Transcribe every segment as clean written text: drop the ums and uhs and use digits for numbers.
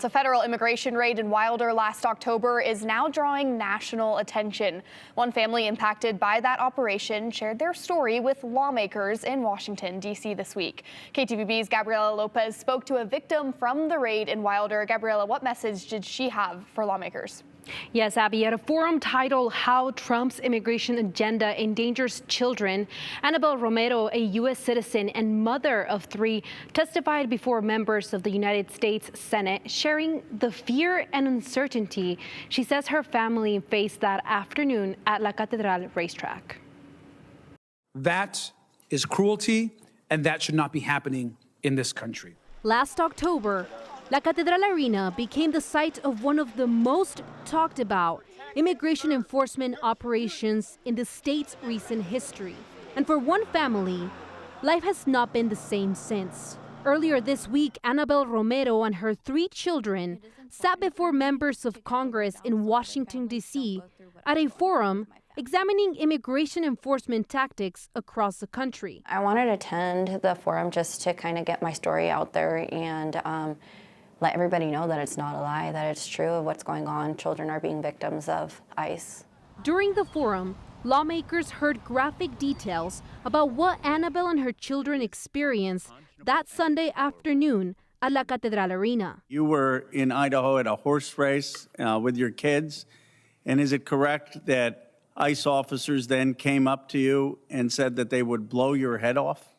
A federal immigration raid in Wilder last October is now drawing national attention. One family impacted by that operation shared their story with lawmakers in Washington, D.C. this week. KTVB's Gabriela Lopez spoke to a victim from the raid in Wilder. Gabriela, what message did she have for lawmakers? Yes, Abby, at a forum titled How Trump's Immigration Agenda Endangers Children, Annabelle Romero, a U.S. citizen and mother of 3, testified before members of the United States Senate, sharing the fear and uncertainty she says her family faced that afternoon at La Catedral racetrack. That is cruelty, and that should not be happening in this country. Last October, La Catedral Arena became the site of one of the most talked about immigration enforcement operations in the state's recent history. And for one family, life has not been the same since. Earlier this week, Annabelle Romero and her 3 children sat before members of Congress in Washington, D.C. at a forum examining immigration enforcement tactics across the country. I wanted to attend the forum just to kind of get my story out there and let everybody know that it's not a lie, that it's true of what's going on. Children are being victims of ICE. During the forum, lawmakers heard graphic details about what Annabelle and her children experienced that Sunday afternoon at La Catedral Arena. You were in Idaho at a horse race with your kids, and is it correct that ICE officers then came up to you and said that they would blow your head off?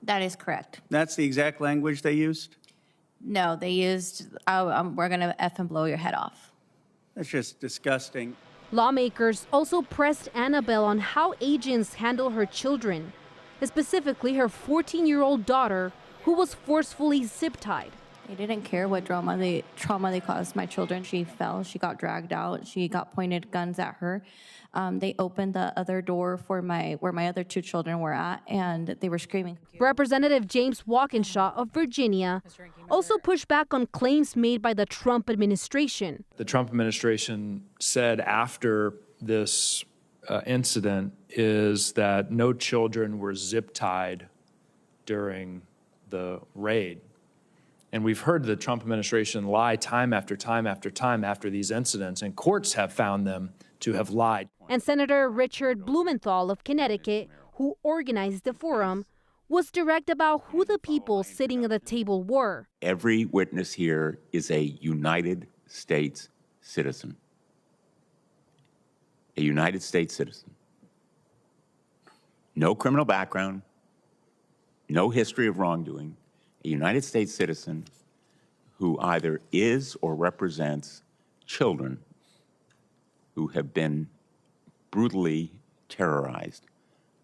That is correct. That's the exact language they used? No, they used, we're going to F and blow your head off. That's just disgusting. Lawmakers also pressed Annabelle on how agents handle her children, specifically her 14-year-old daughter, who was forcefully zip-tied. They didn't care what trauma they caused my children. She fell, she got dragged out, she got pointed guns at her. They opened the other door for where my other 2 children were at, and they were screaming. Representative James Walkinshaw of Virginia also pushed back on claims made by the Trump administration. The Trump administration said after this incident is that no children were zip-tied during the raid. And we've heard the Trump administration lie time after time after time after these incidents, and courts have found them to have lied. And Senator Richard Blumenthal of Connecticut, who organized the forum, was direct about who the people sitting at the table were. Every witness here is a United States citizen. A United States citizen. No criminal background, no history of wrongdoing. A United States citizen who either is or represents children who have been brutally terrorized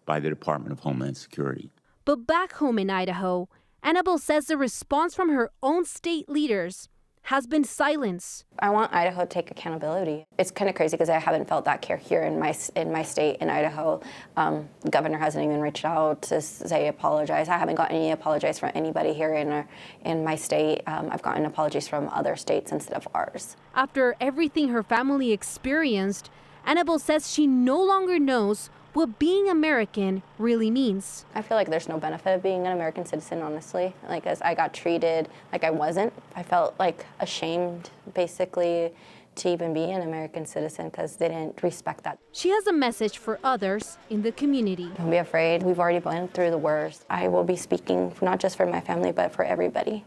by the Department of Homeland Security. But back home in Idaho, Annabelle says the response from her own state leaders has been silence. I want Idaho to take accountability. It's kind of crazy because I haven't felt that care here in my state in Idaho. The governor hasn't even reached out to say apologize. I haven't gotten any apologies from anybody here in my state. I've gotten apologies from other states instead of ours. After everything her family experienced, Annabelle says she no longer knows what being American really means. I feel like there's no benefit of being an American citizen, honestly. Like, as I got treated like I wasn't, I felt like ashamed, basically, to even be an American citizen because they didn't respect that. She has a message for others in the community. Don't be afraid. We've already been through the worst. I will be speaking not just for my family, but for everybody.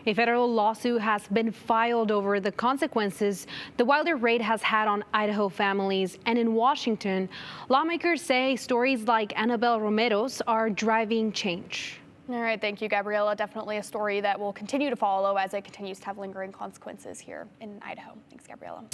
A federal lawsuit has been filed over the consequences the Wilder raid has had on Idaho families. And in Washington, lawmakers say stories like Annabelle Romero's are driving change. All right, thank you, Gabriela. Definitely a story that will continue to follow as it continues to have lingering consequences here in Idaho. Thanks, Gabriela.